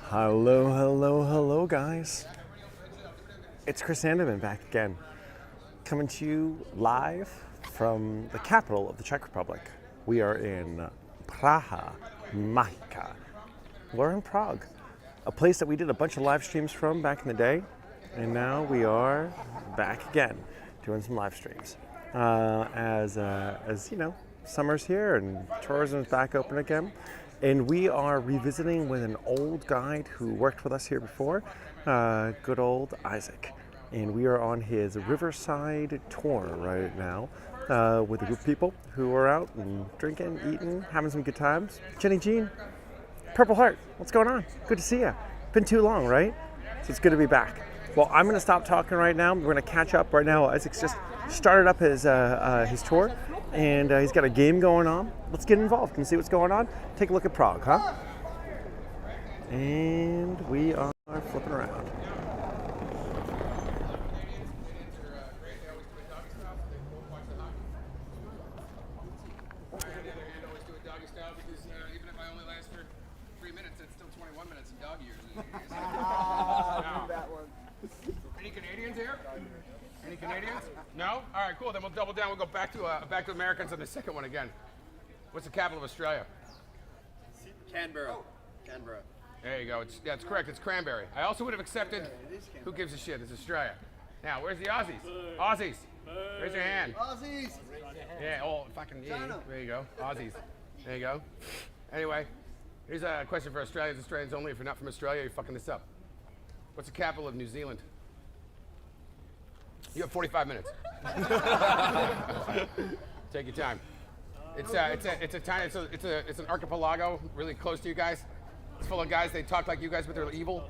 Hello, hello, hello, guys. It's Chris Sandeman back again, coming to you live from the capital of the Czech Republic. We are in Praha, Mahica. We're in Prague, a place that we did a bunch of live streams from back in the day, and now we are back again doing some live streams. As you know, summer's here and tourism's back open again. And we are revisiting with an old guide who worked with us here before, good old Isaac. And we are on his Riverside Tour right now with a group of people who are out and drinking, eating, having some good times. Jenny Jean, Purple Heart, what's going on? Good to see you. Been too long, right? So it's good to be back. Well, I'm going to stop talking right now. We're going to catch up right now. Isaac's just started up his tour, and he's got a game going on. Let's get involved and see what's going on. Take a look at Prague, huh? And we are flipping around. Any Canadians here? Any Canadians? No? All right, cool. Then we'll double down. We'll go back to Americans on the second one again. What's the capital of Australia? Canberra. Canberra. There you go. It's correct. It's Cranberry. I also would have accepted. Who gives a shit? It's Australia. Now, where's the Aussies? Aussies. Raise your hand. Aussies. Yeah. Oh, fucking yeah. There you go. Aussies. There you go. Anyway, here's a question for Australians. Australians only. If you're not from Australia, you're fucking this up. What's the capital of New Zealand? You have 45 minutes. Take your time. It's an archipelago, really close to you guys. It's full of guys. They talk like you guys, but they're evil.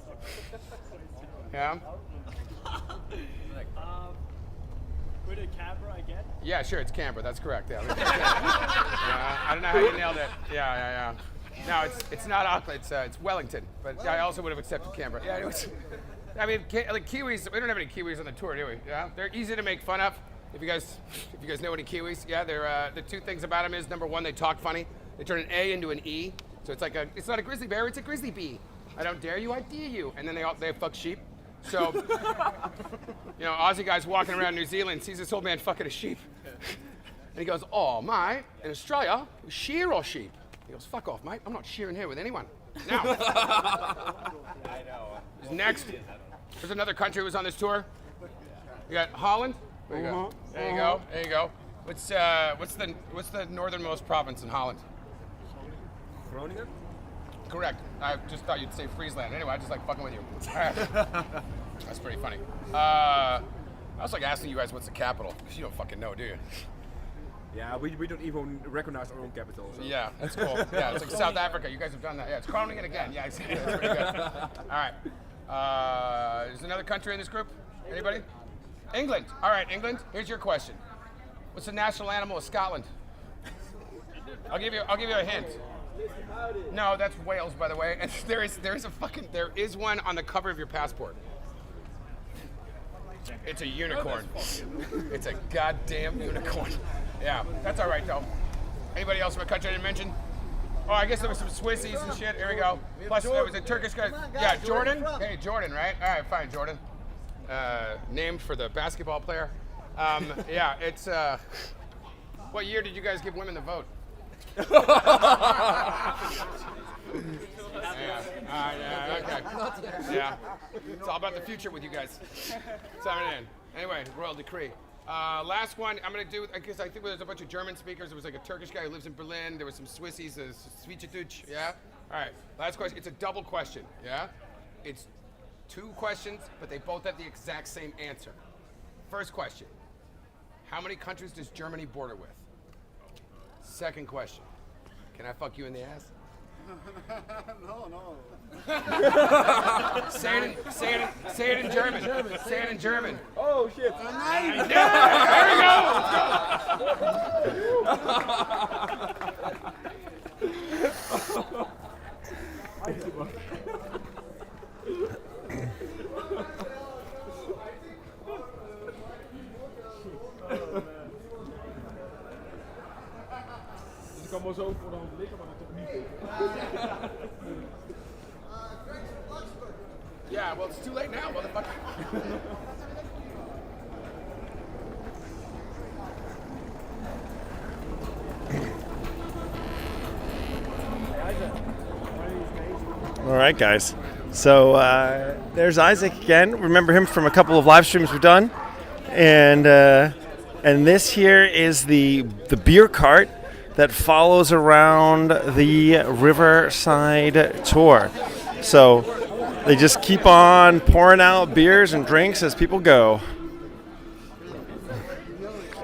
Yeah. Would it Canberra again? Yeah, sure. It's Canberra. That's correct. Yeah. I don't know how you nailed it. Yeah. No, it's not Auckland. It's Wellington. But I also would have accepted Canberra. Yeah. Anyways. I mean, like Kiwis, we don't have any Kiwis on the tour, do we? Yeah, they're easy to make fun of. If you guys know any Kiwis, yeah, they're the two things about them is number one, they talk funny. They turn an A into an E, so it's not a grizzly bear, it's a grizzly bee. I don't dare you, I dare you. And then they fuck sheep. So, Aussie guy's walking around New Zealand, sees this old man fucking a sheep, and he goes, "Oh my, in Australia, we shear or sheep?" He goes, "Fuck off, mate. I'm not shearing here with anyone." Now, I know. next. There's another country who was on this tour. You got Holland. There you go. There you go. There you go. What's the northernmost province in Holland? Groningen? Correct. I just thought you'd say Friesland. Anyway, I just like fucking with you. All right. That's pretty funny. I was like asking you guys what's the capital, because you don't fucking know, do you? Yeah, we don't even recognize our own capital. So. Yeah, that's cool. Yeah, it's like South Africa. You guys have done that. Yeah, it's Groningen again. Yeah, exactly. That's pretty good. All right. There's another country in this group? Anybody? England. All right, England. Here's your question. What's the national animal of Scotland? I'll give you a hint. No, that's Wales, by the way. And there is one on the cover of your passport. It's a unicorn. It's a goddamn unicorn. Yeah, that's all right though. Anybody else from a country I didn't mention? Oh, I guess there was some Swissies and shit. Here we go. Plus, there was a Turkish guy. Yeah, Jordan. Hey, Jordan, right? All right, fine, Jordan. Named for the basketball player. Yeah, it's. What year did you guys give women the vote? Yeah, okay. Yeah, it's all about the future with you guys. Sign it in. Anyway, royal decree. Last one I'm going to do, because I think there's a bunch of German speakers. There was like a Turkish guy who lives in Berlin. There was some Swissies, Schweizerdeutsch, yeah? All right, last question. It's a double question, yeah? It's two questions, but they both have the exact same answer. First question, how many countries does Germany border with? Second question, can I fuck you in the ass? No. Say it in German. Say it in German. Oh shit! Yeah, there we go. kan wel zo voor de hand liggen, maar dat toch niet. Yeah, well, it's too late now, motherfucker. All right, guys. So there's Isaac again. Remember him from a couple of live streams we've done, and this here is the beer cart that follows around the Riverside Tour. So they just keep on pouring out beers and drinks as people go.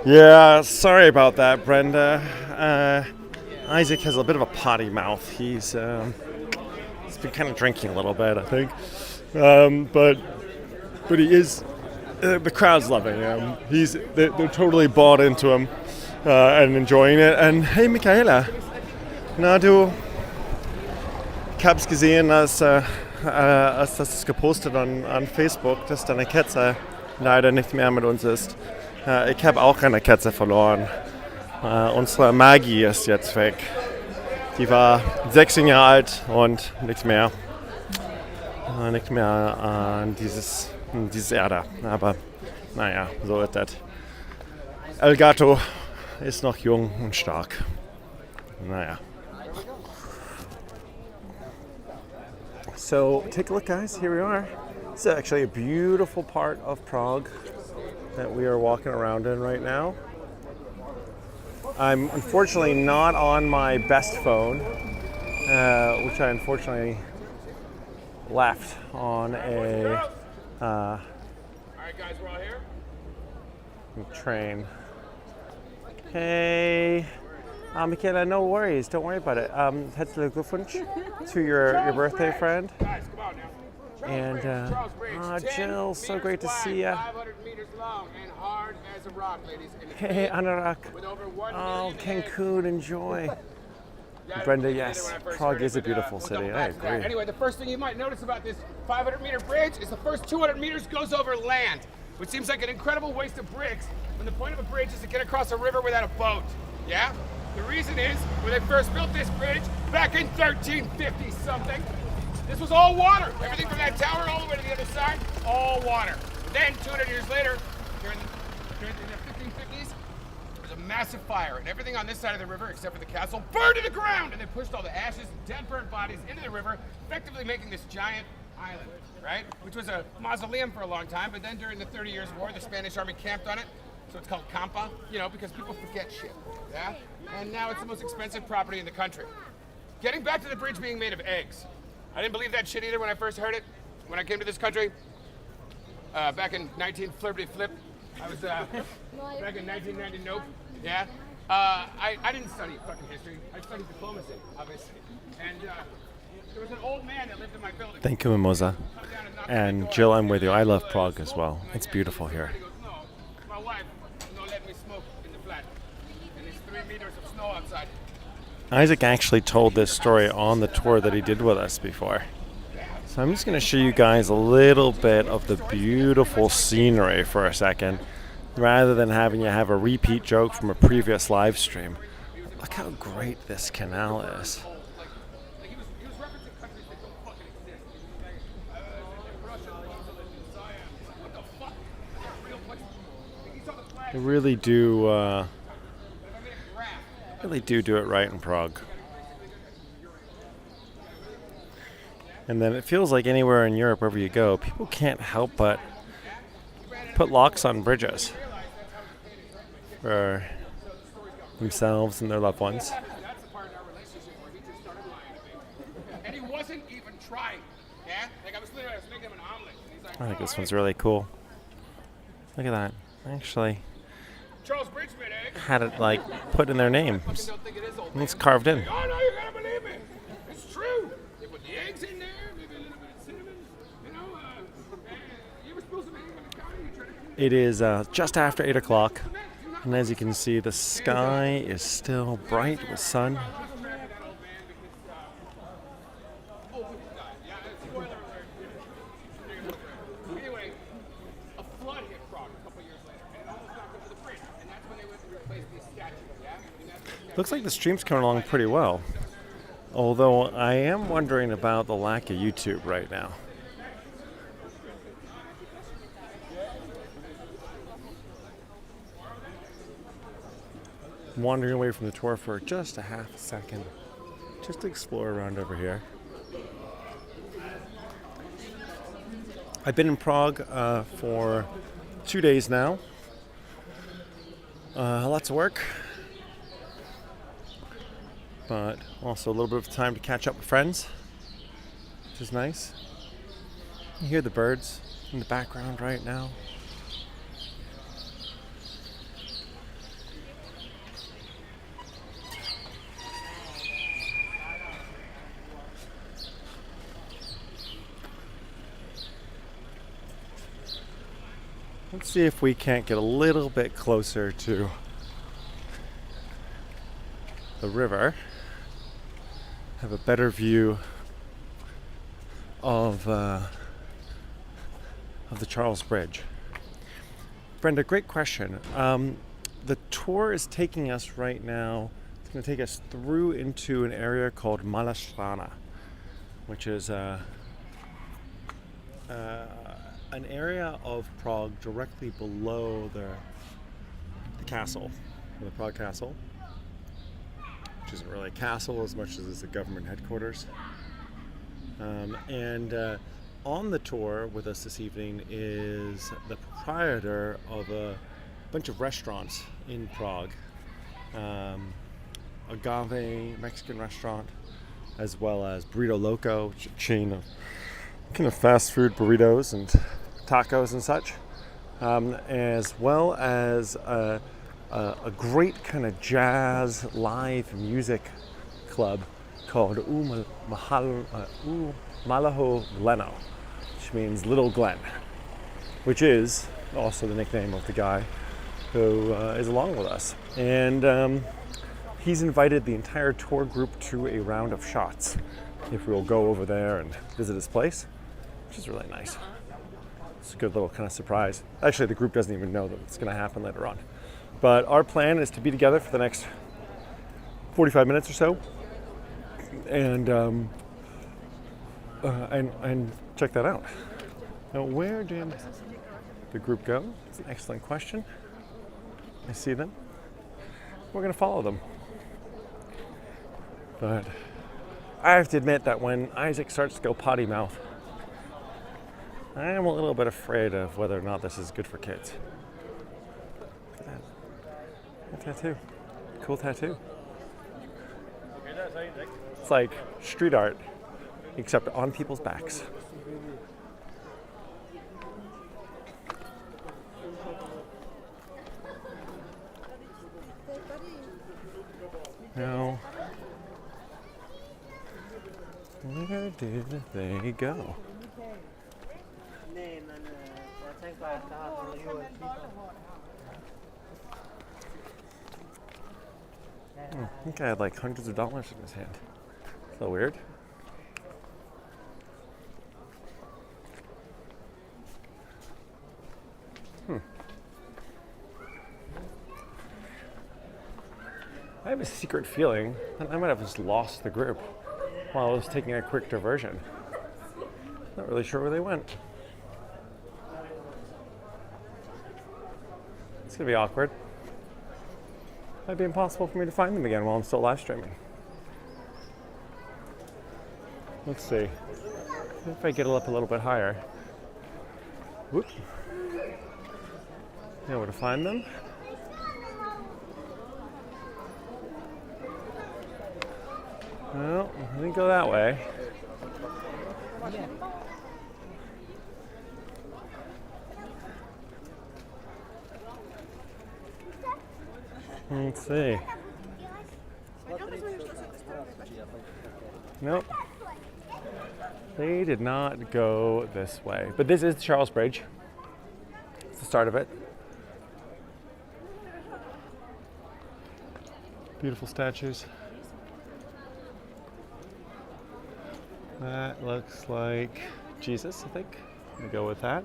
Yeah, sorry about that, Brenda. Isaac has a bit of a potty mouth. He's been kind of drinking a little bit, I think. But he is. The crowd's loving him. They're totally bought into him and enjoying it. And hey, Michaela, na du, ich hab's gesehen, als das gepostet an Facebook, dass deine Katze leider nicht mehr mit uns ist. Ich habe auch eine Katze verloren. Unsere Maggie ist jetzt weg. Die war 16 Jahre alt und nicht mehr an dieses Erde. Aber naja, so ist das. El Gato ist noch jung und stark. Naja. So take a look, guys. Here we are. It's actually a beautiful part of Prague that we are walking around in right now. I'm unfortunately not on my best phone, which I unfortunately left on a All right, guys, we're all here. train. Hey, Michaela, no worries. Don't worry about it. Herzlichen Glückwunsch to your birthday friend. Guys, come on now. And Charles Bridge, 10 Jill, so meters great to wide, see ya. 500 meters long and hard as a rock, ladies. And it's Hey, Anorak. with over 1 Oh, million eggs. Cancun, enjoy. Yeah, I Brenda, didn't yes, when I first Prague heard it, is a but, beautiful we'll city. double I back to that. agree. Anyway, the first thing you might notice about this 500-meter bridge is the first 200 meters goes over land, which seems like an incredible waste of bricks when the point of a bridge is to get across a river without a boat. Yeah? The reason is, when they first built this bridge back in 1350-something, this was all water. Everything from that tower all the way to the other side, all water. Then, 200 years later, during the 1550s, there was a massive fire, and everything on this side of the river, except for the castle, burned to the ground, and they pushed all the ashes and dead burnt bodies into the river, effectively making this giant island, right? Which was a mausoleum for a long time, but then during the 30 Years' War, the Spanish army camped on it, so it's called Campa, because people forget shit, yeah? And now it's the most expensive property in the country. Getting back to the bridge being made of eggs. I didn't believe that shit either when I first heard it. When I came to this country, back in 19flip. I was back in 1990. Nope. Yeah. I didn't study fucking history. I studied diplomacy, obviously. And there was an old man that lived in my building. Thank you, Mimosa. And Jill, I'm with you. I love Prague as well. It's beautiful here. He goes, no, my wife no let me smoke in the flat. And there's 3 meters of snow outside. Isaac actually told this story on the tour that he did with us before. So I'm just going to show you guys a little bit of the beautiful scenery for a second, rather than having you have a repeat joke from a previous live stream. Look how great this canal is. He was referencing countries that don't fucking exist. Russia, Siam. What the fuck? They're real places. He saw the flag. They really do it right in Prague. And then it feels like anywhere in Europe, wherever you go, people can't help but put locks on bridges for themselves and their loved ones. That's the part in our relationship where he just started lying to me. And he wasn't even trying. Yeah? Like I was making him an omelet. And he's like, I think this one's really cool. Look at that. Actually Charles Bridge made eggs. had it like put in their names. Don't think it is old. And it's carved in. Oh no, you gotta believe me. It's true. They put the eggs in there, maybe a little bit of cinnamon. You were supposed to make them in the county. You tried to It is just after 8 o'clock. And as you can see, the sky is still bright with sun. Anyway, a flood hit Prague a couple years later, and it almost knocked over the bridge. And that's when they went to replace these statues, yeah? And that's Looks like the stream's coming along pretty well. Although I am wondering about the lack of YouTube right now. wandering away from the tour for just a half a second, just to explore around over here. I've been in Prague for 2 days now. Lots of work, but also a little bit of time to catch up with friends, which is nice. You hear the birds in the background right now. Let's see if we can't get a little bit closer to the river, have a better view of the Charles Bridge. Brenda, great question. The tour is taking us right now, it's going to take us through into an area called Mala Strana, which is an area of Prague directly below the castle, the Prague Castle, which isn't really a castle as much as it's a government headquarters. And on the tour with us this evening is the proprietor of a bunch of restaurants in Prague. Agave Mexican restaurant, as well as Burrito Loco, which is a chain of kind of fast food burritos and tacos and such, as well as a great kind of jazz live music club called Malaho Gleno, which means Little Glen, which is also the nickname of the guy who is along with us. And he's invited the entire tour group to a round of shots if we'll go over there and visit his place, which is really nice. It's a good little kind of surprise. Actually, the group doesn't even know that it's going to happen later on. But our plan is to be together for the next 45 minutes or so, and check that out. Now, where did the group go? It's an excellent question. I see them. We're going to follow them. But I have to admit that when Isaac starts to go potty mouth, I am a little bit afraid of whether or not this is good for kids. Look at that. A tattoo. Cool tattoo. It's like street art, except on people's backs. Now, where did they go? I think I had like hundreds of dollars in his hand. Is that weird? I have a secret feeling that I might have just lost the group while I was taking a quick diversion. Not really sure where they went. It's gonna be awkward. Might be impossible for me to find them again while I'm still live streaming. Let's see. If I get up a little bit higher. Whoop. Know where to find them. Well, I didn't go that way. Let's see. Nope. They did not go this way. But this is the Charles Bridge. It's the start of it. Beautiful statues. That looks like Jesus, I think. I'm gonna go with that.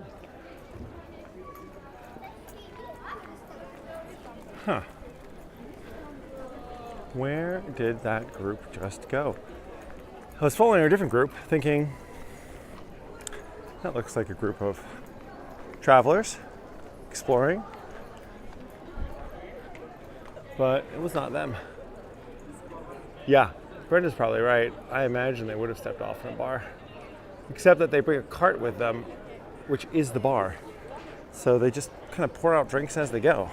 Huh. Where did that group just go? I was following a different group, thinking that looks like a group of travelers exploring. but it was not them. Yeah, Brenda's probably right. I imagine they would have stepped off in a bar. Except that they bring a cart with them, which is the bar. So they just kind of pour out drinks as they go.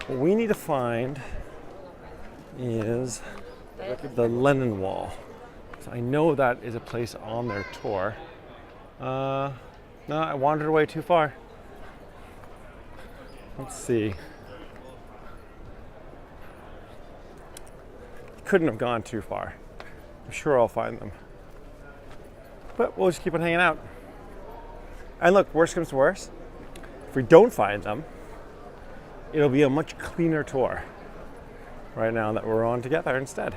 What we need to find is the Lenin Wall. So I know that is a place on their tour. No, I wandered away too far. Let's see. Couldn't have gone too far. I'm sure I'll find them. But we'll just keep on hanging out. And look, worst comes to worst, if we don't find them, it'll be a much cleaner tour right now that we're on together instead.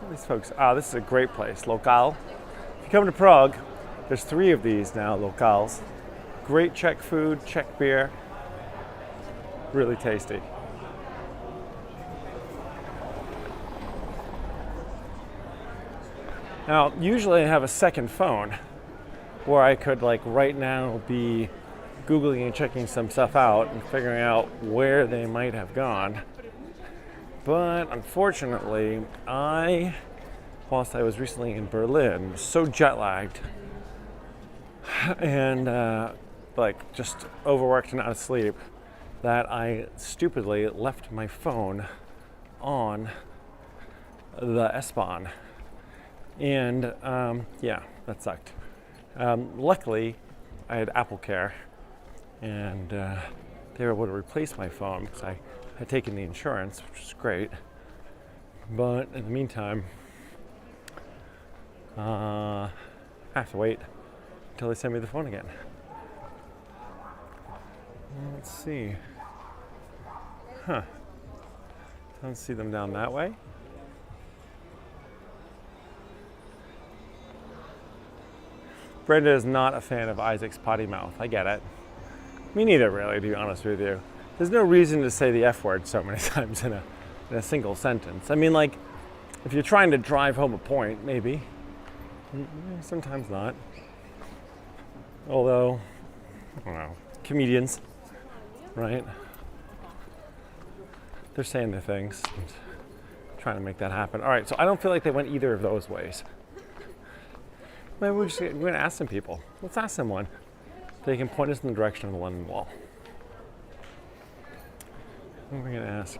These folks, this is a great place, Lokal. If you come to Prague, there's 3 of these now, Lokals. Great Czech food, Czech beer, really tasty. Now, usually I have a second phone where I could like right now be Googling and checking some stuff out and figuring out where they might have gone. But unfortunately, whilst I was recently in Berlin, was so jet lagged and like just overworked and out of sleep that I stupidly left my phone on the S-Bahn. And yeah, that sucked. Luckily, I had Apple Care and they were able to replace my phone because I had taken the insurance, which was great. But in the meantime, I have to wait until they send me the phone again. Let's see. Don't see them down that way. Brenda is not a fan of Isaac's potty mouth. I get it. Me neither, really, to be honest with you. There's no reason to say the F word so many times in a single sentence. I mean, like, if you're trying to drive home a point, maybe. Sometimes not. Although, I don't know, comedians, right? They're saying their things, and trying to make that happen. All right, so I don't feel like they went either of those ways. Maybe we're going to ask some people. Let's ask someone. They can point us in the direction of the London Wall. What are we going to ask?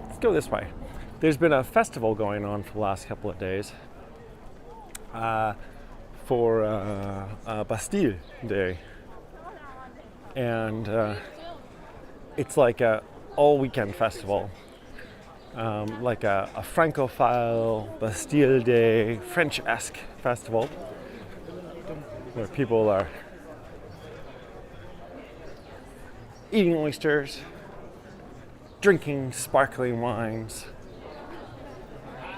Let's go this way. There's been a festival going on for the last couple of days for Bastille Day. And it's like a all-weekend festival. Like a Francophile, Bastille Day, French-esque festival where people are eating oysters, drinking sparkling wines.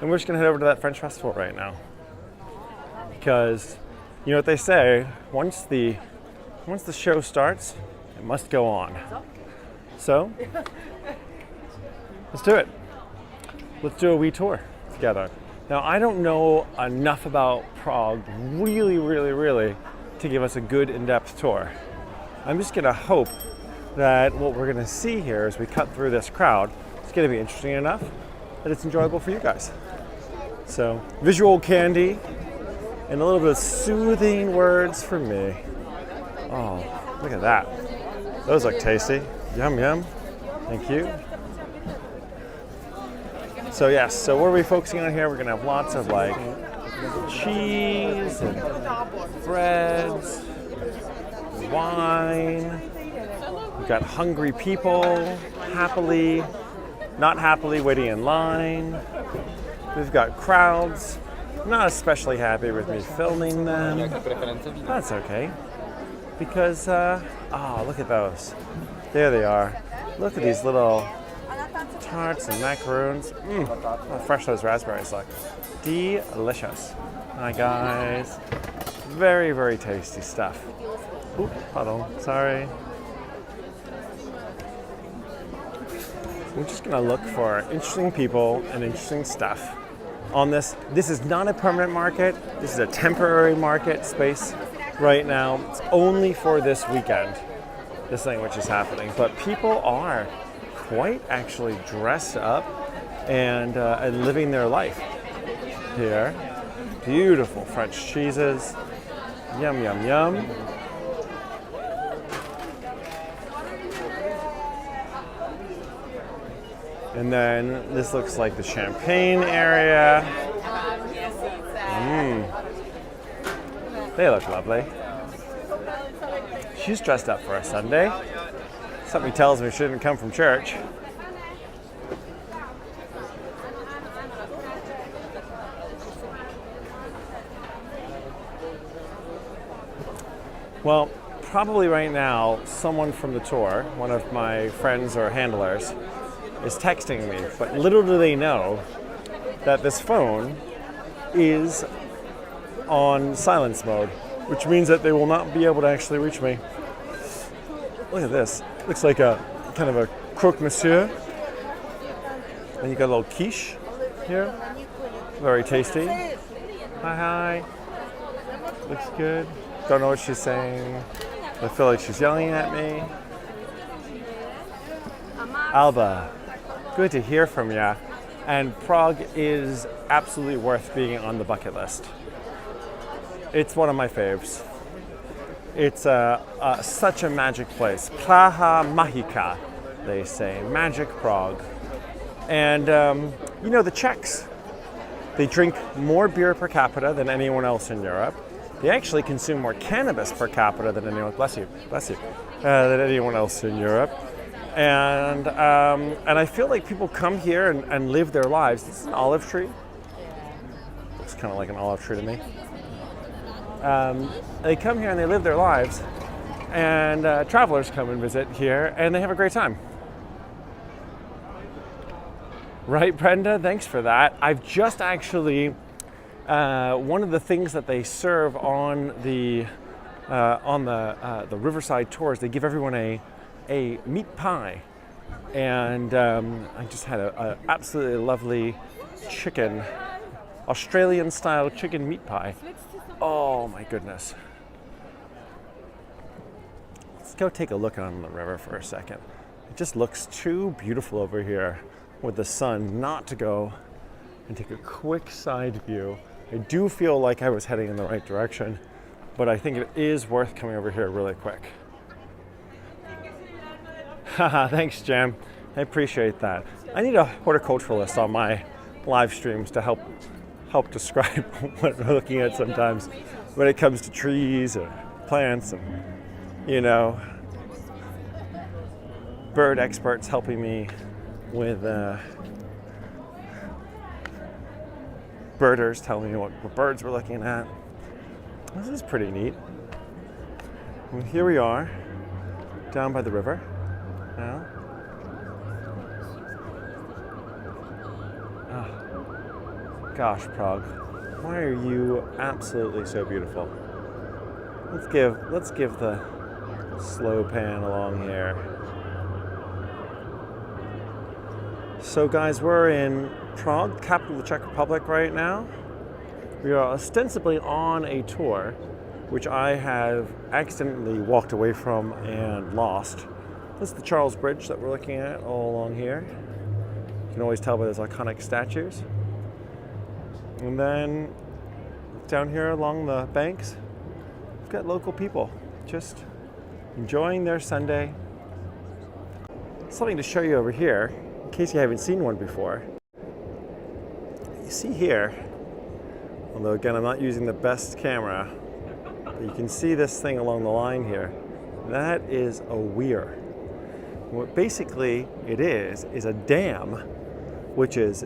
And we're just going to head over to that French festival right now. Because, you know what they say, once the show starts, it must go on. So, let's do it. Let's do a wee tour together. Now, I don't know enough about Prague, really, to give us a good in-depth tour. I'm just gonna hope that what we're gonna see here as we cut through this crowd is gonna be interesting enough that it's enjoyable for you guys. So, visual candy and a little bit of soothing words for me. Oh, look at that. Those look tasty. Yum, yum. Thank you. So yes, so what are we focusing on here? We're gonna have lots of like cheese and breads, wine. We've got hungry people, not happily waiting in line. We've got crowds, not especially happy with me filming them. That's okay, because, look at those. There they are. Look at these little tarts and macaroons. How fresh those raspberries look. Delicious. Hi guys. Very tasty stuff. Oop, pardon, sorry. We're just gonna look for interesting people and interesting stuff on this. This is not a permanent market. This is a temporary market space right now. It's only for this weekend, this thing which is happening. But people are quite actually dressed up and living their life here. Beautiful French cheeses. Yum, yum, yum. And then this looks like the champagne area. They look lovely. She's dressed up for a Sunday. Something tells me she didn't come from church. Well, probably right now, someone from the tour, one of my friends or handlers, is texting me, but little do they know that this phone is on silence mode, which means that they will not be able to actually reach me. Look at this. Looks like a kind of a croque monsieur. And you got a little quiche here. Very tasty. Hi, hi. Looks good. Don't know what she's saying. I feel like she's yelling at me. Alba, good to hear from ya. And Prague is absolutely worth being on the bucket list. It's one of my faves. It's such a magic place. Praha Magica, they say. Magic Prague. And you know, the Czechs, they drink more beer per capita than anyone else in Europe. They actually consume more cannabis per capita than anyone, than anyone else in Europe. And I feel like people come here and live their lives. This is an olive tree. Looks kind of like an olive tree to me. They come here and they live their lives, and travelers come and visit here, and they have a great time. Right, Brenda? Thanks for that. I've just actually, one of the things that they serve on the Riverside Tours, they give everyone a meat pie, and I just had a absolutely lovely chicken, Australian-style chicken meat pie. Oh my goodness. Let's go take a look on the river for a second. It just looks too beautiful over here with the sun not to go and take a quick side view. I do feel like I was heading in the right direction, but I think it is worth coming over here really quick. Haha, thanks, Jam. I appreciate that. I need a horticulturalist on my live streams to help describe what we're looking at sometimes when it comes to trees or plants, and, you know, bird experts helping me with birders telling me what birds we're looking at. This is pretty neat. And here we are, down by the river now. Gosh, Prague, why are you absolutely so beautiful? Let's give the slow pan along here. So guys, we're in Prague, capital of the Czech Republic right now. We are ostensibly on a tour, which I have accidentally walked away from and lost. This is the Charles Bridge that we're looking at all along here. You can always tell by those iconic statues. And then down here along the banks, we've got local people just enjoying their Sunday. Something to show you over here, in case you haven't seen one before. You see here, although again I'm not using the best camera, but you can see this thing along the line here. That is a weir. What basically it is a dam which is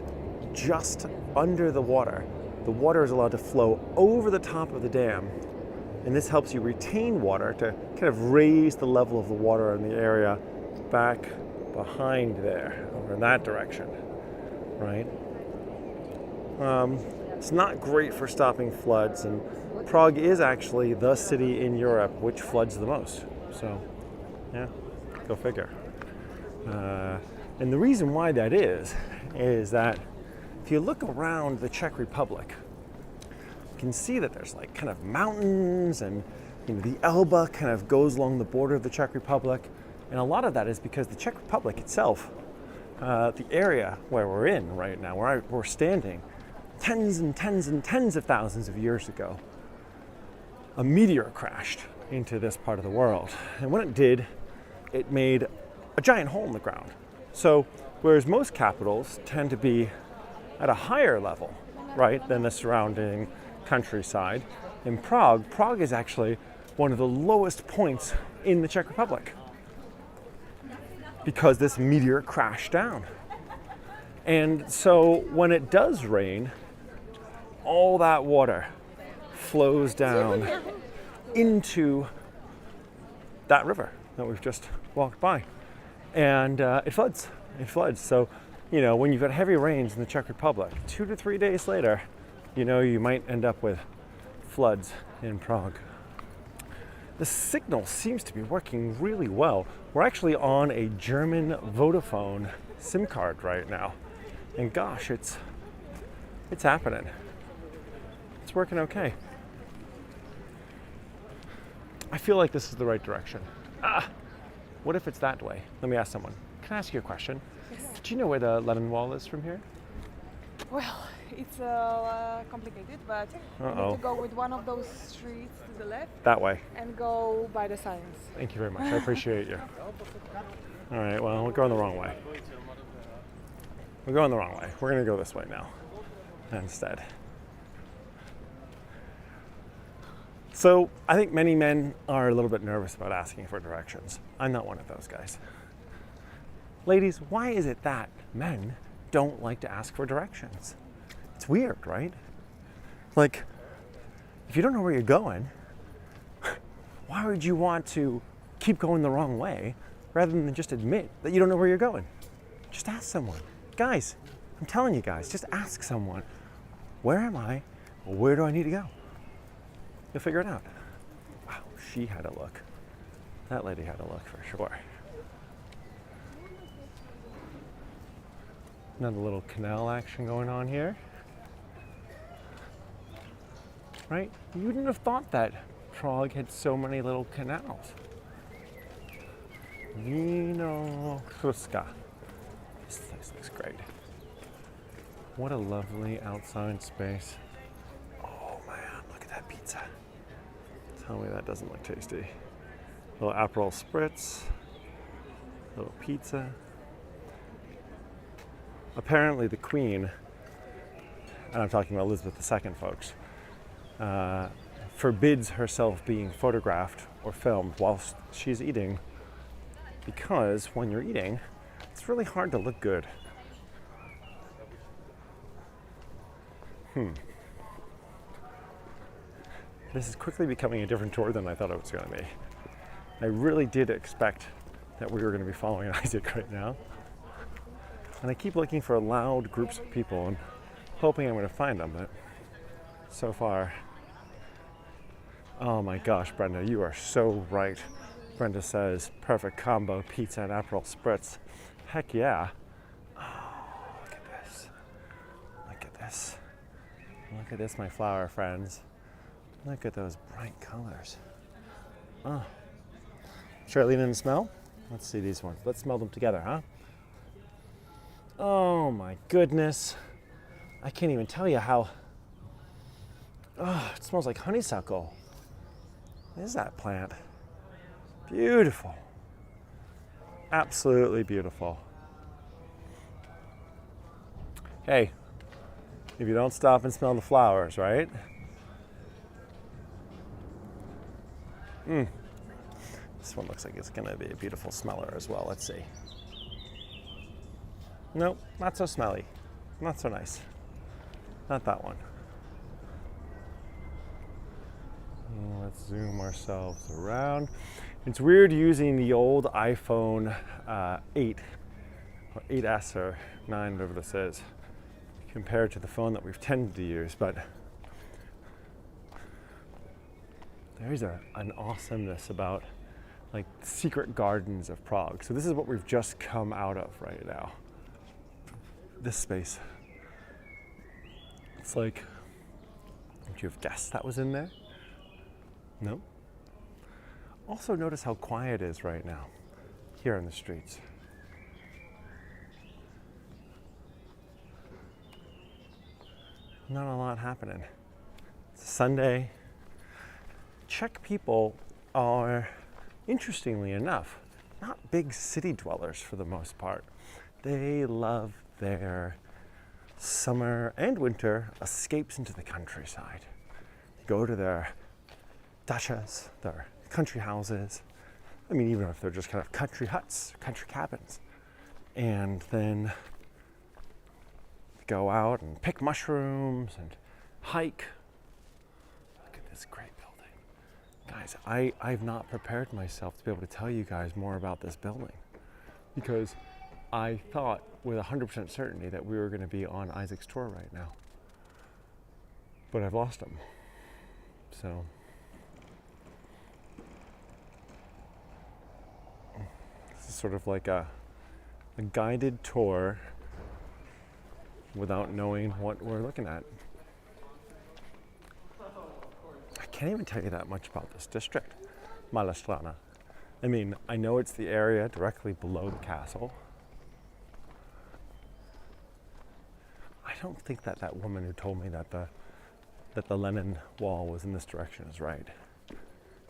just under the water. The water is allowed to flow over the top of the dam, and this helps you retain water to kind of raise the level of the water in the area back behind there, over in that direction, right? It's not great for stopping floods, and Prague is actually the city in Europe which floods the most. So, yeah, go figure. And the reason why that is that if if you look around the Czech Republic, you can see that there's like kind of mountains, and the Elbe kind of goes along the border of the Czech Republic. And a lot of that is because the Czech Republic itself, the area where we're in right now, where we're standing, tens and tens and tens of thousands of years ago, a meteor crashed into this part of the world. And when it did, it made a giant hole in the ground. So whereas most capitals tend to be at a higher level, right, than the surrounding countryside, in Prague is actually one of the lowest points in the Czech Republic because this meteor crashed down. And so when it does rain, all that water flows down into that river that we've just walked by. And it floods. So, when you've got heavy rains in the Czech Republic, 2 to 3 days later, you might end up with floods in Prague. The signal seems to be working really well. We're actually on a German Vodafone SIM card right now. And gosh, it's happening. It's working okay. I feel like this is the right direction. What if it's that way? Let me ask someone. Can I ask you a question? Yes. Do you know where the Lenin Wall is from here? Well, it's complicated, but you need to go with one of those streets to the left That way. and go by the signs. Thank you very much. I appreciate you. All right, well, we're going the wrong way. We're going the wrong way. We're going to go this way now instead. So I think many men are a little bit nervous about asking for directions. I'm not one of those guys. Ladies, why is it that men don't like to ask for directions? It's weird, right? Like, if you don't know where you're going, why would you want to keep going the wrong way rather than just admit that you don't know where you're going? Just ask someone. Guys, I'm telling you guys, just ask someone, where am I? Where do I need to go? You'll figure it out. Wow, she had a look. That lady had a look for sure. Another little canal action going on here. Right? You wouldn't have thought that Prague had so many little canals. Vino Kruska. This place looks great. What a lovely outside space. Oh man, look at that pizza. Tell me that doesn't look tasty. A little Aperol Spritz. A little pizza. Apparently the Queen, and I'm talking about Elizabeth II, folks, forbids herself being photographed or filmed whilst she's eating because when you're eating, it's really hard to look good. This is quickly becoming a different tour than I thought it was going to be. I really did expect that we were going to be following Isaac right now. And I keep looking for loud groups of people and hoping I'm going to find them, but so far, oh my gosh, Brenda, you are so right. Brenda says, perfect combo, pizza and Aperol Spritz. Heck yeah. Oh, look at this. Look at this. Look at this, my flower friends. Look at those bright colors. Oh. Should I lean in and smell? Let's see these ones. Let's smell them together, huh? Oh my goodness. I can't even tell you how. Oh, it smells like honeysuckle. What is that plant? Beautiful. Absolutely beautiful. Hey, if you don't stop and smell the flowers, right? This one looks like it's gonna be a beautiful smeller as well. Let's see. Nope, not so smelly. Not so nice. Not that one. Let's zoom ourselves around. It's weird using the old iPhone 8 or 8S or 9, whatever this is, compared to the phone that we've tended to use, but there's an awesomeness about like secret gardens of Prague. So this is what we've just come out of right now. This space. It's like, would you have guessed that was in there? No? Also notice how quiet it is right now here in the streets. Not a lot happening. It's a Sunday. Czech people are, interestingly enough, not big city dwellers for the most part. They love their summer and winter escapes into the countryside. They go to their dachas, their country houses. I mean, even if they're just kind of country huts, country cabins. And then go out and pick mushrooms and hike. Look at this great building. Guys, I've not prepared myself to be able to tell you guys more about this building because I thought with 100% certainty that we were going to be on Isaac's tour right now. But I've lost him. So this is sort of like a guided tour without knowing what we're looking at. I can't even tell you that much about this district, Malastrana. I mean, I know it's the area directly below the castle. I don't think that that woman who told me that the Lenin wall was in this direction is right.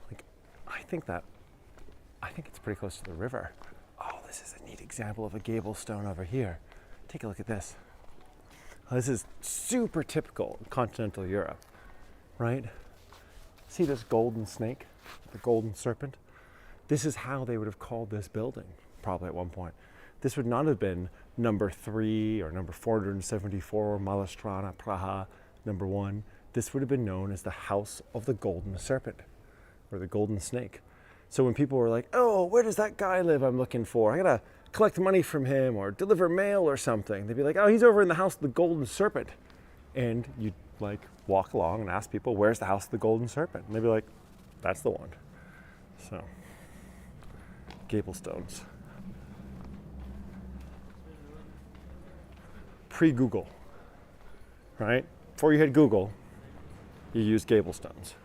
Like, I think it's pretty close to the river. Oh, this is a neat example of a gable stone over here. Take a look at this. This is super typical of continental Europe, right? See this golden snake, the golden serpent? This is how they would have called this building, probably at one point. This would not have been number 3 or number 474, Malastrana, Praha, number 1. This would have been known as the House of the Golden Serpent, or the Golden Snake. So when people were like, oh, where does that guy live I'm looking for? I gotta collect money from him or deliver mail or something. They'd be like, oh, he's over in the House of the Golden Serpent. And you'd like walk along and ask people, where's the House of the Golden Serpent? And they'd be like, that's the one. So, gable stones. Pre-Google, right? Before you had Google, you used gable stones.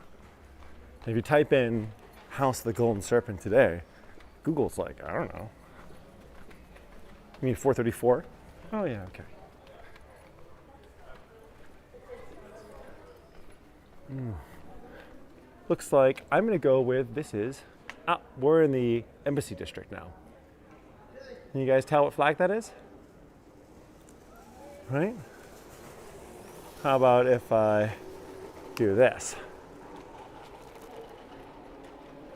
And if you type in House of the Golden Serpent today, Google's like, I don't know. You mean 434? Oh yeah, okay. Looks like I'm gonna go with we're in the embassy district now. Can you guys tell what flag that is? Right? How about if I do this?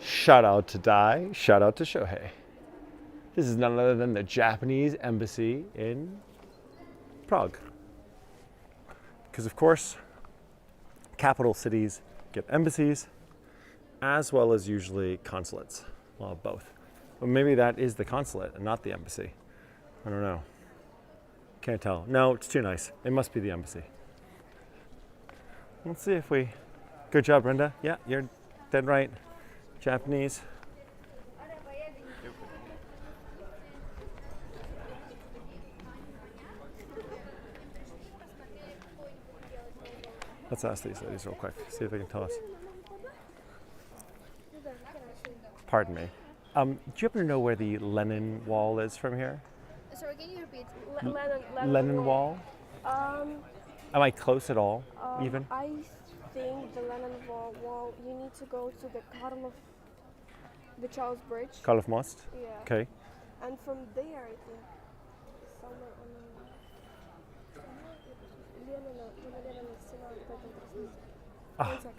Shout out to Dai, shout out to Shohei. This is none other than the Japanese embassy in Prague. Because of course, capital cities get embassies as well as usually consulates. Well, both. But maybe that is the consulate and not the embassy. I don't know. Can't tell. No, it's too nice. It must be the embassy. Let's see if we... Good job, Brenda. Yeah, you're dead right. Japanese. Let's ask these ladies real quick, see if they can tell us. Pardon me. Do you happen to know where the Lenin Wall is from here? Sorry, can you repeat? Lenin Wall? Am I close at all, even? I think the Lenin Wall, you need to go to the Charles Bridge. Karlov Most? Yeah. Okay. And from there, I think, somewhere on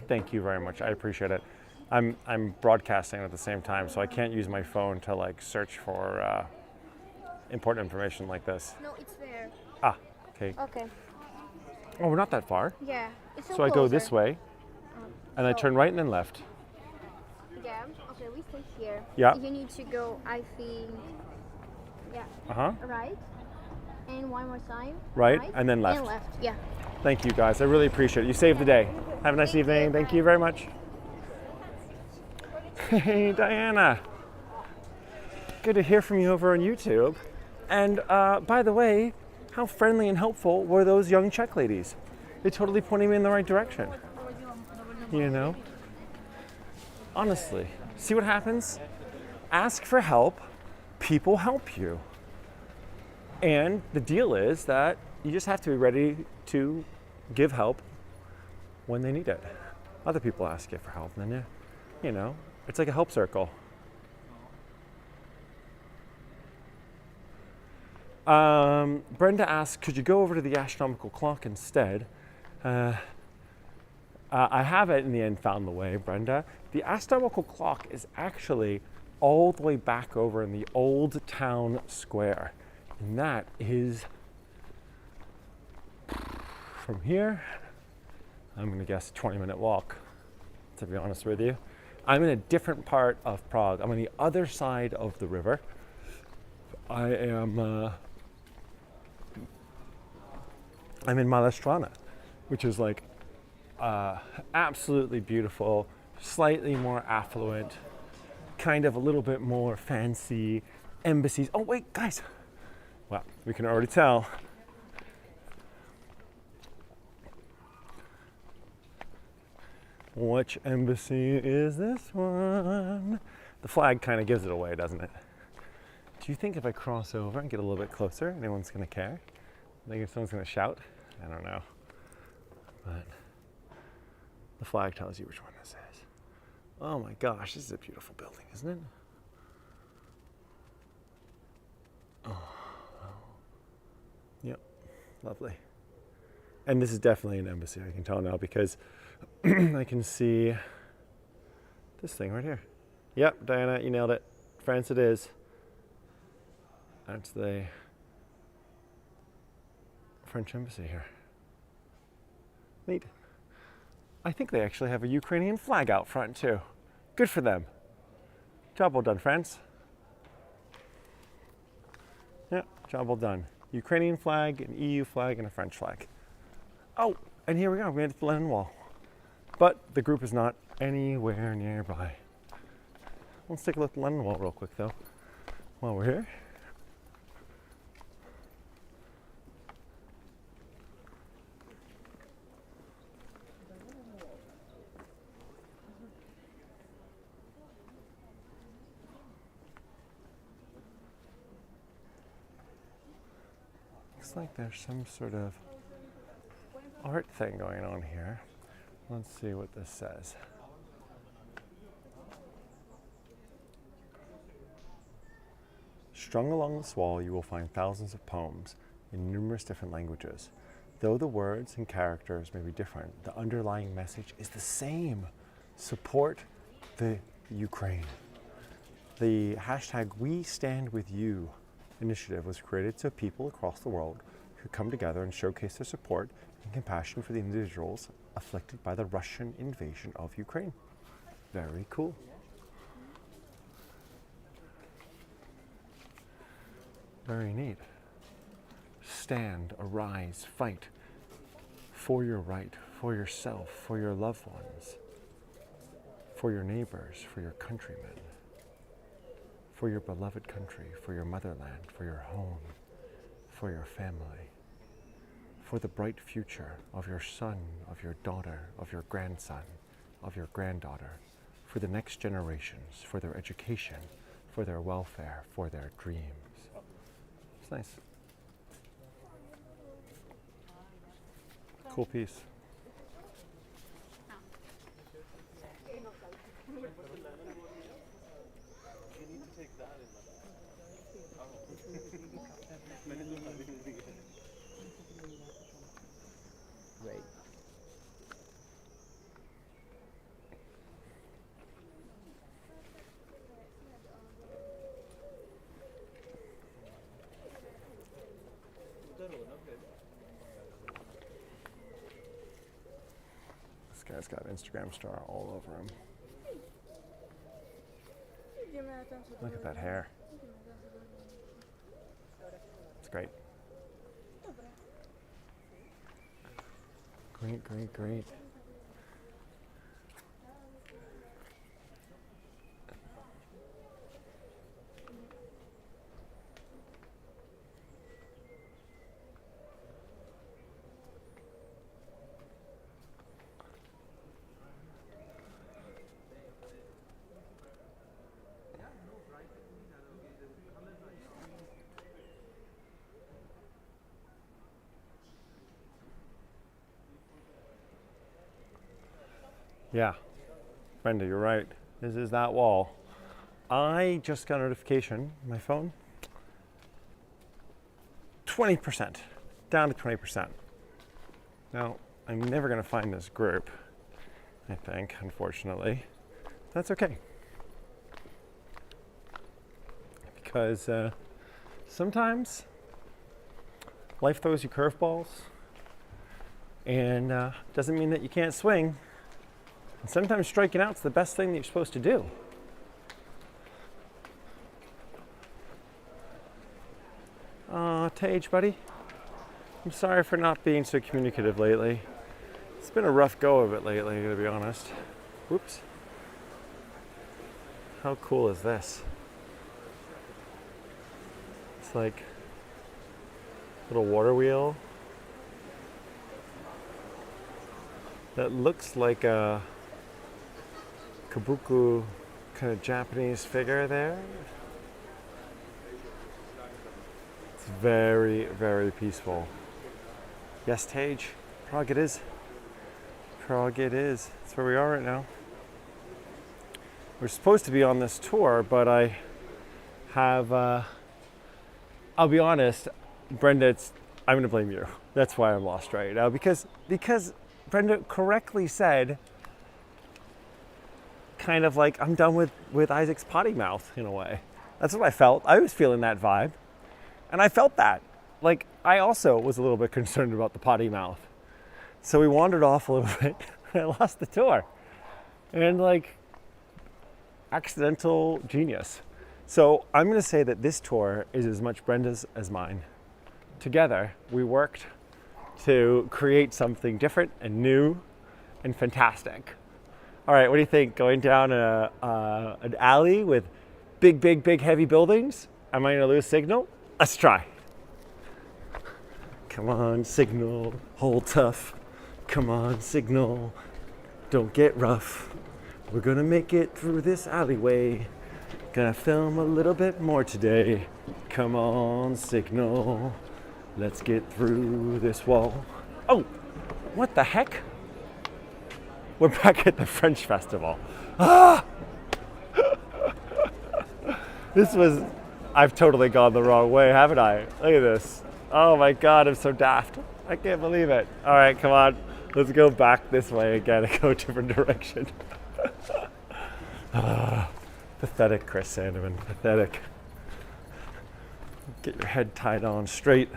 Thank you very much. I appreciate it. I'm broadcasting at the same time, so I can't use my phone to like search for important information like this. No, it's there. Ah, okay. Okay. Oh, we're not that far. Yeah, it's so So I go closer. this way, and I turn right and then left. Yeah. Okay, we stay here. Yeah. You need to go, I think. Yeah. Uh-huh. Right. And one more time. Right, and then left. And left. Yeah. Thank you, guys. I really appreciate it. You saved the day. Have a nice evening. Thank you very much. Hey, Diana. Good to hear from you over on YouTube. And by the way, how friendly and helpful were those young Czech ladies? They totally pointed me in the right direction. You know? Honestly, see what happens? Ask for help, people help you. And the deal is that you just have to be ready to give help when they need it. Other people ask you for help, and then you know, it's like a help circle. Brenda asked, could you go over to the astronomical clock instead? I have it in the end found the way, Brenda. The astronomical clock is actually all the way back over in the old town square. And that is from here, I'm gonna guess a 20-minute walk, to be honest with you. I'm in a different part of Prague. I'm on the other side of the river. I am, I'm in Malastrana, which is like absolutely beautiful, slightly more affluent, kind of a little bit more fancy embassies. Oh wait, guys. Well, we can already tell. Which embassy is this one? The flag kind of gives it away, doesn't it? Do you think if I cross over and get a little bit closer, anyone's going to care? I think if someone's going to shout? I don't know. But the flag tells you which one this is. Oh my gosh, this is a beautiful building, isn't it? Oh, yep, lovely. And this is definitely an embassy, I can tell now, because I can see this thing right here. Yep, Diana, you nailed it. France it is. That's the French embassy here. Neat. I think they actually have a Ukrainian flag out front too. Good for them. Job well done, France. Yeah, job well done. Ukrainian flag, an EU flag, and a French flag. Oh, and here we are, we made it to the Lenin Wall. But the group is not anywhere nearby. Let's take a look at the Lenin Wall real quick though, while we're here. Looks like there's some sort of art thing going on here. Let's see what this says. Strung along this wall, you will find thousands of poems in numerous different languages. Though the words and characters may be different, the underlying message is the same. Support the Ukraine. The hashtag We Stand With You initiative was created so people across the world could come together and showcase their support and compassion for the individuals afflicted by the Russian invasion of Ukraine. Very cool. Very neat. Stand, arise, fight for your right, for yourself, for your loved ones, for your neighbors, for your countrymen, for your beloved country, for your motherland, for your home, for your family, for the bright future of your son, of your daughter, of your grandson, of your granddaughter, for the next generations, for their education, for their welfare, for their dreams. It's nice. Cool piece. Right. This guy's got an Instagram star all over him. Look at that hair. It's great. Great, great, great. Yeah, Brenda, you're right. This is that wall. I just got a notification on my phone. 20%, down to 20%. Now, I'm never gonna find this group, I think, unfortunately. That's okay. Because sometimes life throws you curveballs, and doesn't mean that you can't swing. And sometimes striking out's the best thing that you're supposed to do. Tage, buddy, I'm sorry for not being so communicative lately. It's been a rough go of it lately, to be honest. Whoops. How cool is this? It's like a little water wheel that looks like a kabuki kind of Japanese figure there. It's very, very peaceful. Yes, Tage, Prague it is. Prague it is. That's where we are right now. We're supposed to be on this tour, but I have, I'll be honest, Brenda, I'm gonna blame you. That's why I'm lost right now, because Brenda correctly said, kind of like, I'm done with Isaac's potty mouth in a way. That's what I felt. I was feeling that vibe. And I felt that. Like, I also was a little bit concerned about the potty mouth. So we wandered off a little bit and I lost the tour. And like, accidental genius. So I'm gonna say that this tour is as much Brenda's as mine. Together, we worked to create something different and new and fantastic. All right, what do you think? Going down an alley with big heavy buildings? Am I gonna lose signal? Let's try. Come on, signal, hold tough. Come on, signal, don't get rough. We're gonna make it through this alleyway. Gonna film a little bit more today. Come on, signal, let's get through this wall. Oh, what the heck? We're back at the French festival. Ah! I've totally gone the wrong way, haven't I? Look at this. Oh my God, I'm so daft. I can't believe it. All right, come on. Let's go back this way again and go a different direction. Pathetic, Chris Sandeman, pathetic. Get your head tied on straight.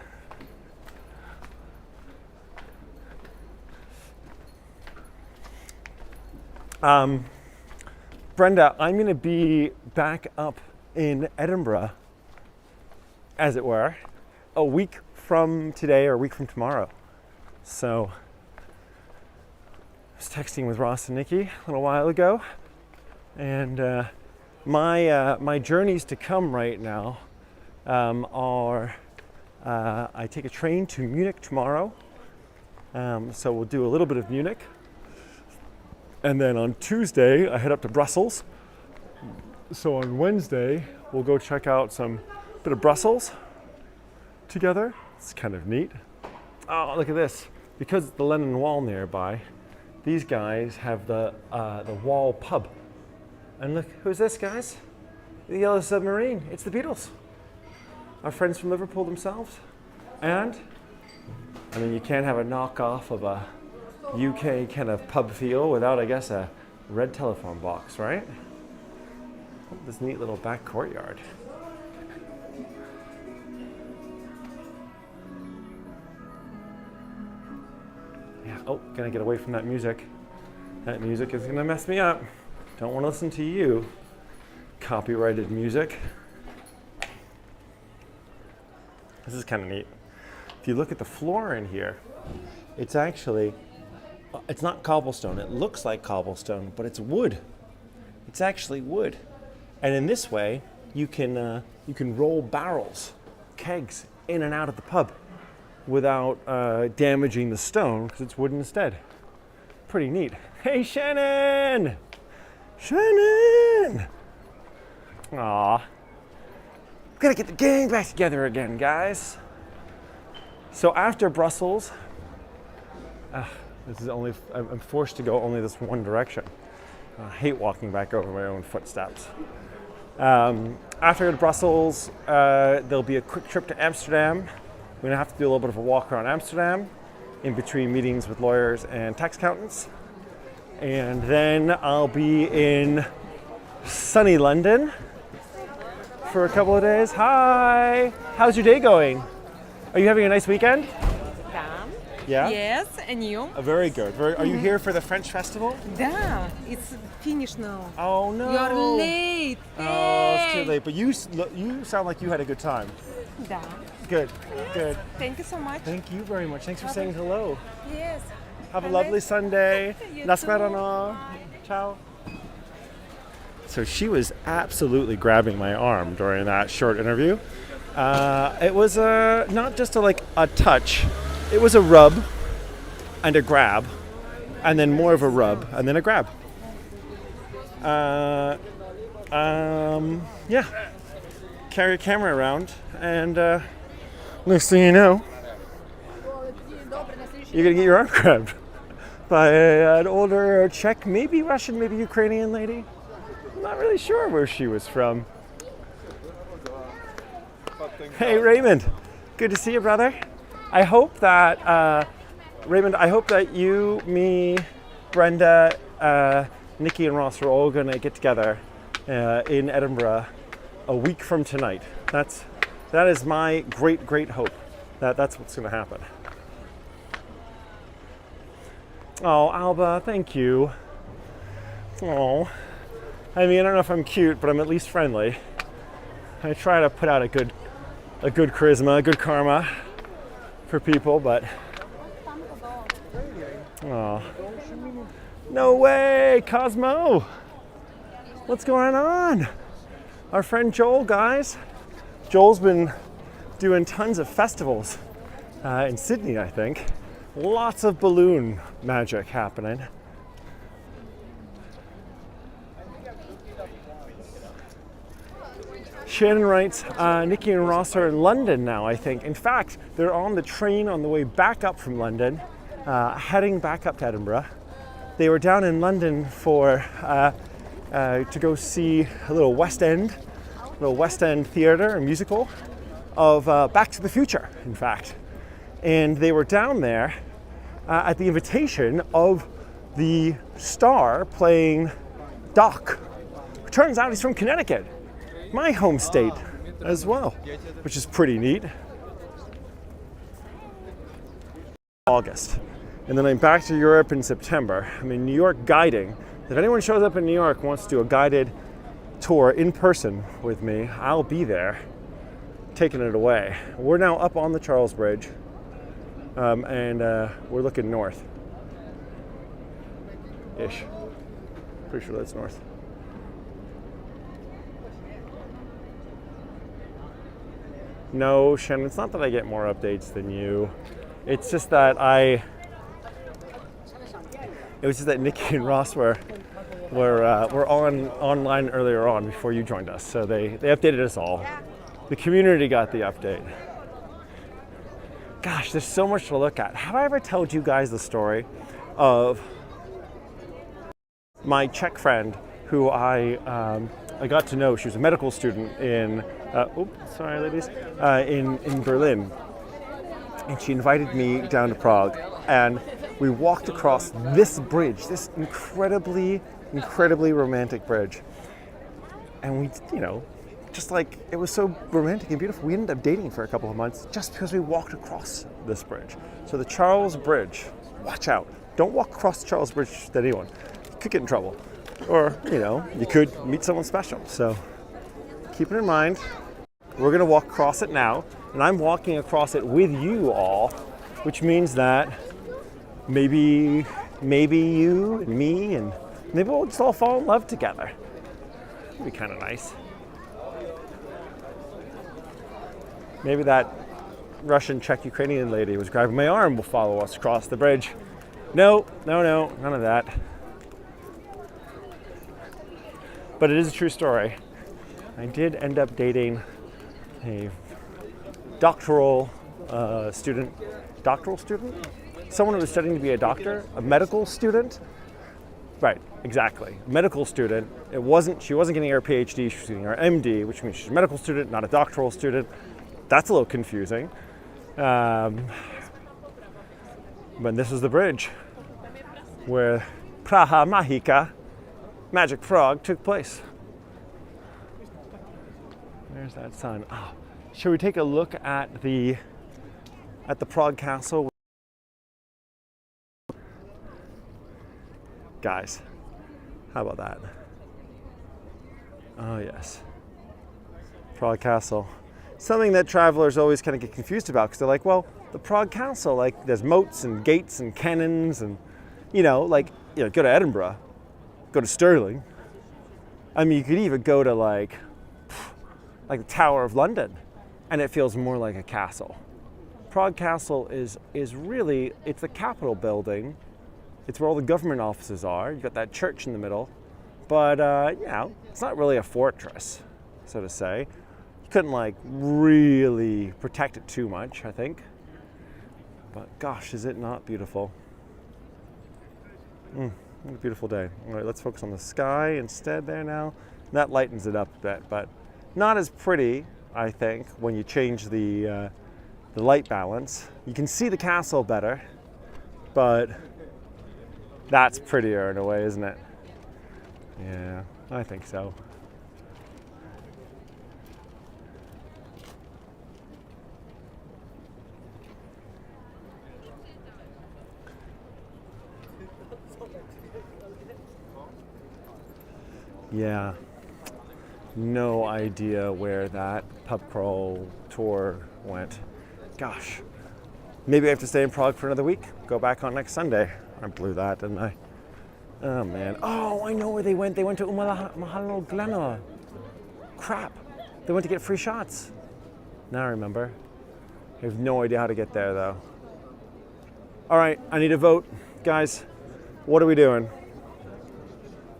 Brenda, I'm gonna be back up in Edinburgh, as it were, a week from today or a week from tomorrow. So I was texting with Ross and Nikki a little while ago, and my journeys to come right now are I take a train to Munich tomorrow, so we'll do a little bit of Munich, and then on Tuesday I head up to Brussels. So on Wednesday we'll go check out some bit of Brussels together. It's kind of neat. Oh, look at this. Because the Lennon Wall nearby, these guys have the Wall pub. And look, who's this, guys? The Yellow Submarine. It's the Beatles. Our friends from Liverpool themselves. And, I mean, you can't have a knockoff of a UK kind of pub feel without, I guess, a red telephone box, right? This neat little back courtyard. Yeah, oh, gonna get away from that music. That music is gonna mess me up. Don't wanna listen to you. Copyrighted music. This is kind of neat. If you look at the floor in here, it's actually, it's not cobblestone. It looks like cobblestone, but it's wood. It's actually wood. And in this way, you can roll barrels, kegs, in and out of the pub without damaging the stone, because it's wood instead. Pretty neat. Hey, Shannon! Shannon! Aw. Gotta get the gang back together again, guys. So after Brussels, This is only, I'm forced to go only this one direction. I hate walking back over my own footsteps. After I go to Brussels, there'll be a quick trip to Amsterdam. We're gonna have to do a little bit of a walk around Amsterdam in between meetings with lawyers and tax accountants. And then I'll be in sunny London for a couple of days. Hi, how's your day going? Are you having a nice weekend? Yeah? Yes, and you? Very good. Are you here for the French festival? Да, it's finished now. Oh no. You're late. Oh, it's too late. But you sound like you had a good time. Да. Good, good. Thank you so much. Thank you very much. Thanks for saying hello. Yes. Have a lovely Sunday. You Nasperano. Ciao. So she was absolutely grabbing my arm during that short interview. It was not just a touch. It was a rub and a grab, and then more of a rub and then a grab. Yeah. Carry a camera around, and next thing you know, you're gonna get your arm grabbed by an older Czech, maybe Russian, maybe Ukrainian lady. I'm not really sure where she was from. Hey Raymond, good to see you, brother. I hope that, Raymond, I hope that you, me, Brenda, Nikki and Ross are all going to get together in Edinburgh a week from tonight. That is my great, great hope. That's what's going to happen. Oh, Alba, thank you. Oh, I mean, I don't know if I'm cute, but I'm at least friendly. I try to put out a good charisma, a good karma for people, but oh, no way, Cosmo! What's going on? Our friend Joel, guys. Joel's been doing tons of festivals in Sydney, I think. Lots of balloon magic happening. Shannon writes, Nikki and Ross are in London now, I think. In fact, they're on the train on the way back up from London, heading back up to Edinburgh. They were down in London for to go see a little West End theater, a musical of Back to the Future, in fact. And they were down there at the invitation of the star playing Doc. Turns out he's from Connecticut, my home state as well, which is pretty neat. August. And then I'm back to Europe in September. I'm in New York guiding. If anyone shows up in New York and wants to do a guided tour in person with me, I'll be there taking it away. We're now up on the Charles Bridge, and we're looking north. Ish. Pretty sure that's north. No, Shannon, it's not that I get more updates than you. It's just that it was just that Nikki and Ross were online earlier on before you joined us. So they updated us all. The community got the update. Gosh, there's so much to look at. Have I ever told you guys the story of my Czech friend who I got to know? She was a medical student in in Berlin, and she invited me down to Prague, and we walked across this bridge, this incredibly romantic bridge, and we, just like, it was so romantic and beautiful. We ended up dating for a couple of months just because we walked across this bridge. So the Charles Bridge, watch out. Don't walk across the Charles Bridge with anyone. You could get in trouble. Or, you could meet someone special. So keep it in mind. We're gonna walk across it now, and I'm walking across it with you all, which means that maybe you and me, and maybe we'll just all fall in love together. It'd be kind of nice. Maybe that Russian, Czech, Ukrainian lady was grabbing my arm will follow us across the bridge. No, none of that. But it is a true story. I did end up dating a doctoral student someone who was studying to be a doctor, a medical student. Right, exactly. Medical student. She wasn't getting her PhD, she was getting her MD, which means she's a medical student, not a doctoral student. That's a little confusing. But this is the bridge where Praha Magica, Magic Prague, took place. There's that sign. Oh, shall we take a look at the Prague Castle? Guys, how about that? Oh yes, Prague Castle. Something that travelers always kind of get confused about because they're like, well, the Prague Castle, like there's moats and gates and cannons and, go to Edinburgh, go to Stirling. I mean, you could even go to like the Tower of London and it feels more like a castle. Prague Castle is really, it's the Capitol building. It's where all the government offices are. You've got that church in the middle. But, it's not really a fortress, so to say. You couldn't, really protect it too much, I think. But, gosh, is it not beautiful? What a beautiful day. All right, let's focus on the sky instead there now. That lightens it up a bit, but not as pretty, I think, when you change the light balance. You can see the castle better, but that's prettier in a way, isn't it? Yeah, I think so. Yeah, no idea where that pubcrawl tour went. Gosh, maybe I have to stay in Prague for another week, go back on next Sunday. I blew that, didn't I? Oh man. Oh, I know where they went. They went to Umahalo Glenor. Crap. They went to get free shots. Now I remember. I have no idea how to get there though. All right, I need a vote. Guys, what are we doing?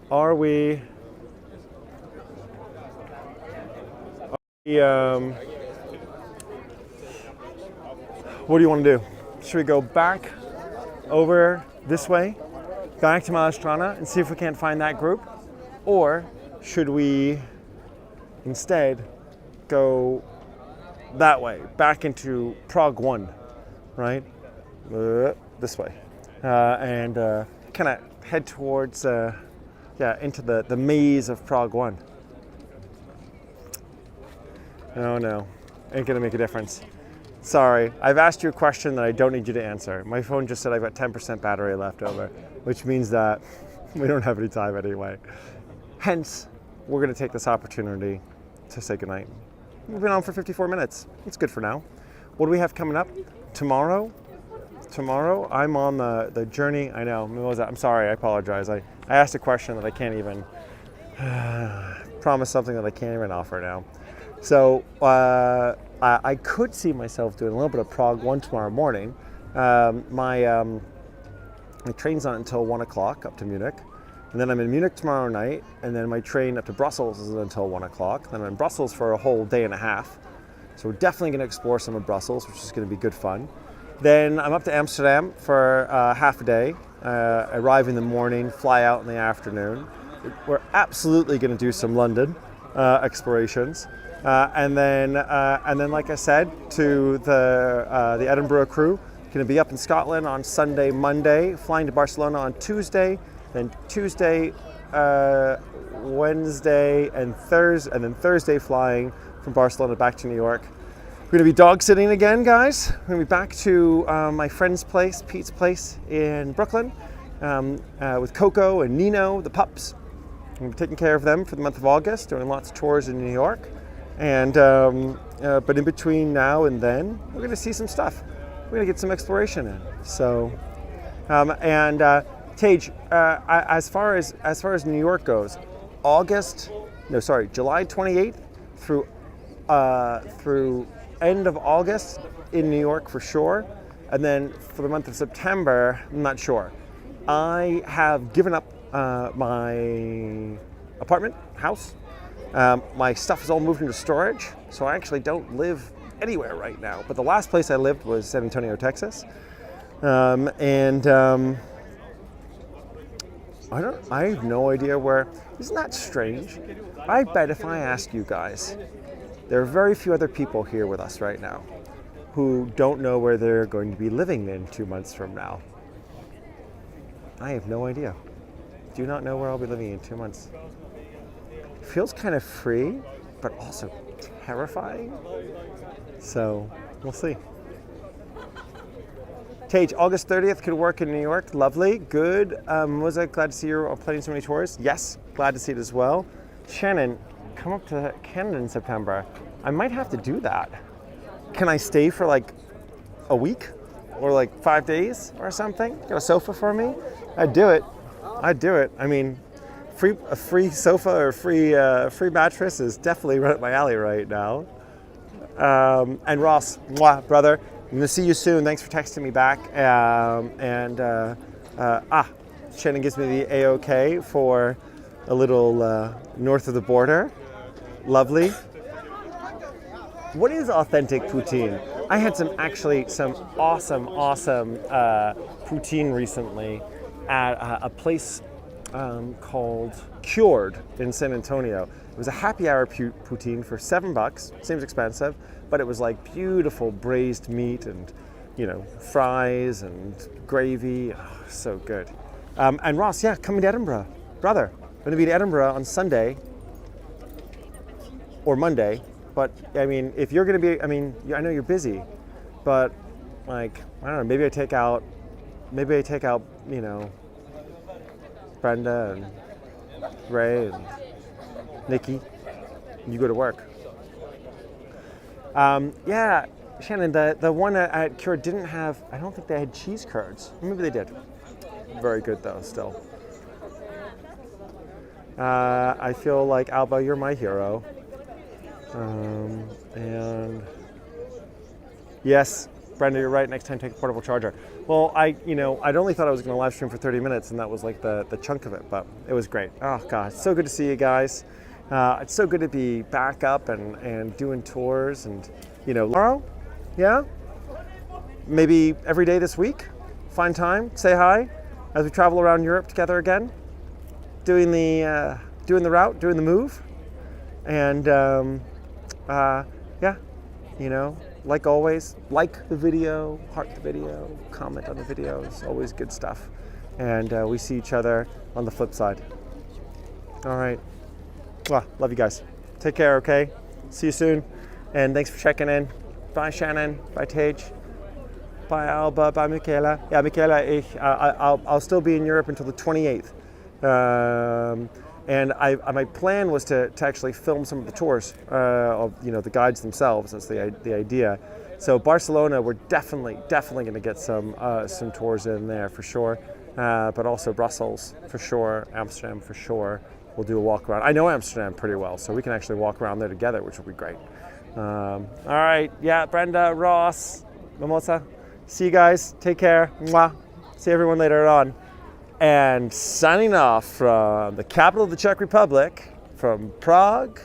What do you want to do? Should we go back over this way, back to Malastrana and see if we can't find that group? Or should we instead go that way, back into Prague 1, right? This way. And kind of head towards, into the maze of Prague 1. Oh no, ain't gonna make a difference. Sorry, I've asked you a question that I don't need you to answer. My phone just said I've got 10% battery left over, which means that we don't have any time anyway. Hence, we're gonna take this opportunity to say goodnight. We've been on for 54 minutes. It's good for now. What do we have coming up? Tomorrow, I'm on the journey. I know, what was that? I'm sorry, I apologize. I asked a question that I can't even, promise something that I can't even offer now. So I could see myself doing a little bit of Prague 1 tomorrow morning. My train's on until 1 o'clock up to Munich. And then I'm in Munich tomorrow night. And then my train up to Brussels is until 1 o'clock. Then I'm in Brussels for a whole day and a half. So we're definitely going to explore some of Brussels, which is going to be good fun. Then I'm up to Amsterdam for half a day. Arrive in the morning, fly out in the afternoon. We're absolutely going to do some London explorations. And then, like I said, to the Edinburgh crew, going to be up in Scotland on Sunday, Monday, flying to Barcelona on Tuesday, then Tuesday, Wednesday, and Thursday flying from Barcelona back to New York. We're going to be dog sitting again, guys. We're going to be back to my friend's place, Pete's place in Brooklyn, with Coco and Nino, the pups. I'm going to be taking care of them for the month of August, doing lots of tours in New York. And but in between now and then, we're going to see some stuff. We're going to get some exploration in. So, Tage, as far as New York goes, July 28th through end of August in New York for sure, and then for the month of September, I'm not sure. I have given up my apartment house. My stuff is all moved into storage, so I actually don't live anywhere right now. But the last place I lived was San Antonio, Texas. I have no idea where. Isn't that strange? I bet if I ask you guys, there are very few other people here with us right now who don't know where they're going to be living in 2 months from now. I have no idea. Do not know where I'll be living in 2 months. Feels kind of free, but also terrifying. So we'll see. Tage, August 30th could work in New York. Lovely, good. Was I glad to see you're planning so many tours? Yes, glad to see it as well. Shannon, come up to Canada in September. I might have to do that. Can I stay for like a week or like 5 days or something? Got a sofa for me? I'd do it. I'd do it. I mean, a free sofa or free mattress is definitely right up my alley right now. And Ross, mwah, brother, I'm gonna see you soon. Thanks for texting me back. Shannon gives me the A-OK for a little north of the border. Lovely. What is authentic poutine? I had some awesome poutine recently at a place called Cured in San Antonio. It was a happy hour poutine for $7. Seems expensive, but it was like beautiful braised meat and, you know, fries and gravy. Oh, so good. And Ross, yeah, coming to Edinburgh. Brother, I'm going to be in Edinburgh on Sunday or Monday. But I mean, if you're going to be, I mean, I know you're busy, but like, I don't know, maybe I take out, you know, Brenda and Ray and Nikki. You go to work. Yeah, Shannon, the one at Cure didn't have, I don't think they had cheese curds. Maybe they did. Very good though, still. I feel like, Alba, you're my hero. And yes, Brenda, you're right. Next time, take a portable charger. Well, I'd only thought I was going to live stream for 30 minutes, and that was like the chunk of it, but it was great. Oh God, it's so good to see you guys. It's so good to be back up and doing tours, and tomorrow, yeah, maybe every day this week. Find time, say hi as we travel around Europe together again, doing the route, doing the move, and. Yeah, like always, like the video, heart the video, comment on the videos, always good stuff. And we see each other on the flip side. All right. Well, love you guys. Take care, okay? See you soon. And thanks for checking in. Bye, Shannon. Bye, Tage. Bye, Alba. Bye, Michaela. Yeah, Michaela, I'll still be in Europe until the 28th. And my plan was to actually film some of the tours of the guides themselves. That's the idea. So Barcelona, we're definitely going to get some tours in there for sure. But also Brussels for sure, Amsterdam for sure. We'll do a walk around. I know Amsterdam pretty well, so we can actually walk around there together, which will be great. All right, yeah, Brenda, Ross, Mimosa. See you guys. Take care. Mwah. See everyone later on. And signing off from the capital of the Czech Republic, from Prague,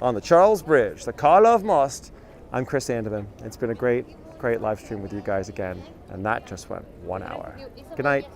on the Charles Bridge, the Karlov Most, I'm Chris Sandeman. It's been a great live stream with you guys again, and that just went 1 hour. Good night.